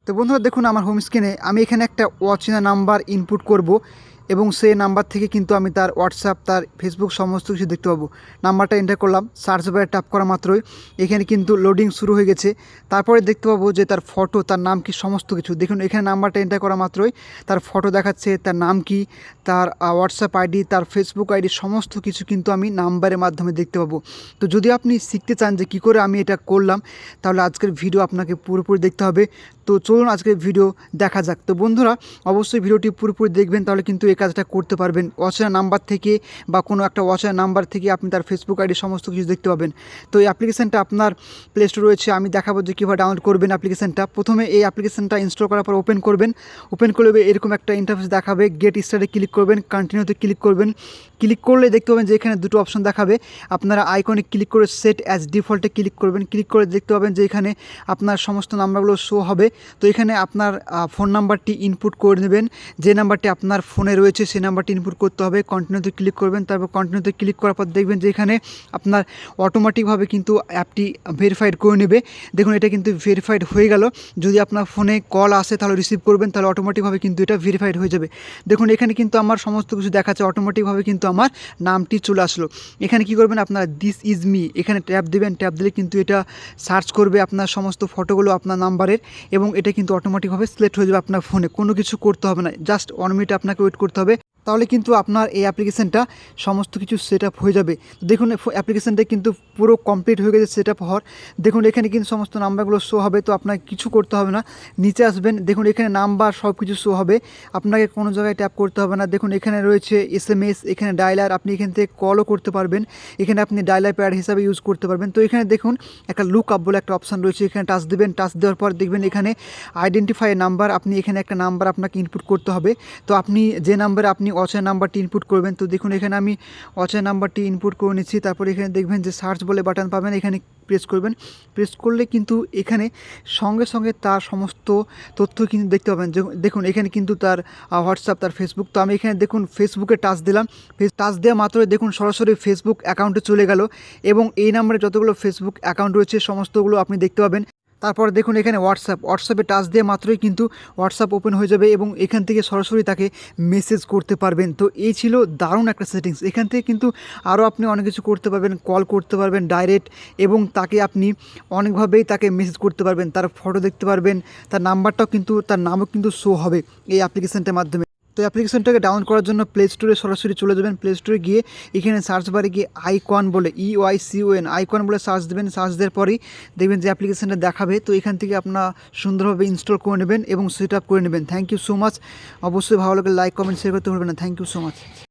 তো বন্ধুরা দেখুন আমার হোম স্ক্রিনে আমি এখানে একটা অচেনা নাম্বার ইনপুট করব এবং সেই নাম্বার থেকে কিন্তু আমি তার হোয়াটসঅ্যাপ তার ফেসবুক সমস্ত কিছু দেখতে পাবো। নাম্বারটা এন্টার করলাম, সার্চ বারে ট্যাপ করা মাত্রই এখানে কিন্তু লোডিং শুরু হয়ে গেছে। তারপরে দেখতে পাবো যে তার ফটো, তার নাম কি, সমস্ত কিছু। দেখুন এখানে নাম্বারটা এন্টার করা মাত্রই তার ফটো দেখাচ্ছে, তার নাম কি, তার হোয়াটসঅ্যাপ আইডি, তার ফেসবুক আইডি, সমস্ত কিছু কিন্তু আমি নাম্বারের মাধ্যমে দেখতে পাবো। তো যদি আপনি শিখতে চান যে কী করে আমি এটা করলাম, তাহলে আজকের ভিডিও আপনাকে পুরোপুরি দেখতে হবে। তো চলুন আজকের ভিডিও দেখা যাক। তো বন্ধুরা অবশ্যই ভিডিওটি পুরোপুরি দেখবেন, তাহলে কিন্তু এই কাজটা করতে পারবেন। অচেনা নাম্বার থেকে বা কোনো একটা অচেনা নাম্বার থেকে আপনি তার ফেসবুক আইডি সমস্ত কিছু দেখতে পাবেন। তো এই অ্যাপ্লিকেশানটা আপনার প্লে স্টোর রয়েছে, আমি দেখাবো যে কীভাবে ডাউনলোড করবেন অ্যাপ্লিকেশানটা। প্রথমে এই অ্যাপ্লিকেশানটা ইনস্টল করার পর ওপেন করবেন। ওপেন করলে এরকম একটা ইন্টারফেস দেখাবে, গেট স্টার্টে ক্লিক করবেন, কন্টিনিউতে ক্লিক করবেন। ক্লিক করলে দেখতে পাবেন যে এখানে দুটো অপশন দেখাবে। আপনারা আইকনে ক্লিক করে সেট অ্যাজ ডিফল্টে ক্লিক করবেন। ক্লিক করে দেখতে পাবেন যে এখানে আপনার সমস্ত নাম্বারগুলো শো হবে। তো এখানে আপনার ফোন নাম্বারটি ইনপুট করে নেবেন, যে নাম্বারটি আপনার ফোনে রয়েছে সেই নাম্বারটি ইনপুট করতে হবে। কন্টিনিউতে ক্লিক করবেন, তারপর কন্টিনিউতে ক্লিক করার পর দেখবেন যে এখানে আপনার অটোমেটিকভাবে কিন্তু অ্যাপটি ভেরিফাইড করে নেবে। দেখুন এটা কিন্তু ভেরিফাইড হয়ে গেল। যদি আপনার ফোনে কল আসে তাহলে রিসিভ করবেন, তাহলে অটোমেটিকভাবে কিন্তু এটা ভেরিফাইড হয়ে যাবে। দেখুন এখানে কিন্তু আমার সমস্ত কিছু দেখাচ্ছে, অটোমেটিকভাবে কিন্তু আমার নামটি চলে আসলো। এখানে কি করবেন আপনারা, দিস ইজ মি এখানে ট্যাপ দেবেন। ট্যাপ দিলে কিন্তু এটা সার্চ করবে আপনার সমস্ত ফটোগুলো আপনার নাম্বারের, এবং এটা কিন্তু অটোমেটিকভাবে সিলেক্ট হয়ে যাবে আপনার ফোনে। কোনো কিছু করতে হবে না, জাস্ট 1 মিনিট আপনাকে ওয়েট করতে হবে, তাহলে কিন্তু আপনার এই অ্যাপ্লিকেশানটা সমস্ত কিছু সেট আপ হয়ে যাবে। দেখুন অ্যাপ্লিকেশানটা কিন্তু পুরো কমপ্লিট হয়ে গেছে সেট আপ হওয়ার। দেখুন এখানে কিন্তু সমস্ত নাম্বারগুলো শো হবে। তো আপনাকে কিছু করতে হবে না, নিচে আসবেন, দেখুন এখানে নাম্বার সব কিছু শো হবে, আপনাকে কোনো জায়গায় ট্যাপ করতে হবে না। দেখুন এখানে রয়েছে SMS, এখানে ডায়লার, আপনি এখান থেকে কলও করতে পারবেন, এখানে আপনি ডায়লার প্যাড হিসাবে ইউজ করতে পারবেন। তো এখানে দেখুন একটা লুক আপ বলে একটা অপশান রয়েছে, এখানে টাচ দেবেন। টাচ দেওয়ার পর দেখবেন এখানে আইডেন্টিফাই নাম্বার, আপনি এখানে একটা নাম্বার আপনাকে ইনপুট করতে হবে। তো আপনি যে নাম্বারে আপনি অচেনা নাম্বারটি ইনপুট করবেন, তো দেখুন এখানে আমি অচেনা নাম্বারটি ইনপুট করে নিচ্ছি। তারপর এখানে দেখবেন যে সার্চ বলে বাটন পাবেন, এখানে প্রেস করবেন। প্রেস করলে কিন্তু এখানে সঙ্গে সঙ্গে তার সমস্ত তথ্য কিন্তু দেখতে পাবেন। দেখুন এখানে কিন্তু তার হোয়াটসঅ্যাপ, তার ফেসবুক। তো আমি এখানে দেখুন ফেসবুকে টাচ দিলাম, টাচ দেওয়া মাত্রই দেখুন সরাসরি ফেসবুক অ্যাকাউন্টে চলে গেল, এবং এই নাম্বারে যতগুলো ফেসবুক অ্যাকাউন্ট রয়েছে সমস্তগুলো আপনি দেখতে পাবেন। তারপর দেখুন এখানে হোয়াটসঅ্যাপে টাচ দেওয়া মাত্রই কিন্তু হোয়াটসঅ্যাপ ওপেন হয়ে যাবে, এবং এখান থেকে সরাসরি তাকে মেসেজ করতে পারবেন। তো এই ছিল দারুণ একটা সেটিংস। এখান থেকে কিন্তু আরও আপনি অনেক কিছু করতে পারবেন, কল করতে পারবেন ডাইরেক্ট, এবং তাকে আপনি অনেকভাবেই তাকে মেসেজ করতে পারবেন, তার ফটো দেখতে পারবেন, তার নাম্বারটাও কিন্তু, তার নামও কিন্তু শো হবে এই অ্যাপ্লিকেশানটার মাধ্যমে। তো অ্যাপ্লিকেশনটাকে ডাউনলোড করার জন্য প্লে স্টোরে সরাসরি চলে যাবেন। প্লে স্টোরে গিয়ে এখানে সার্চ বারে গিয়ে আইকন বলে, EYCON আইকন বলে সার্চ দেবেন। সার্চ দেওয়ার পরেই দেখবেন যে অ্যাপ্লিকেশনটা দেখাবে। তো এখান থেকে আপনার সুন্দরভাবে ইনস্টল করে নেবেন এবং সেট আপ করে নেবেন। Thank you so much. অবশ্যই ভালো লাগলে লাইক, কমেন্ট, শেয়ার করতে ভুলবেন না। Thank you so much.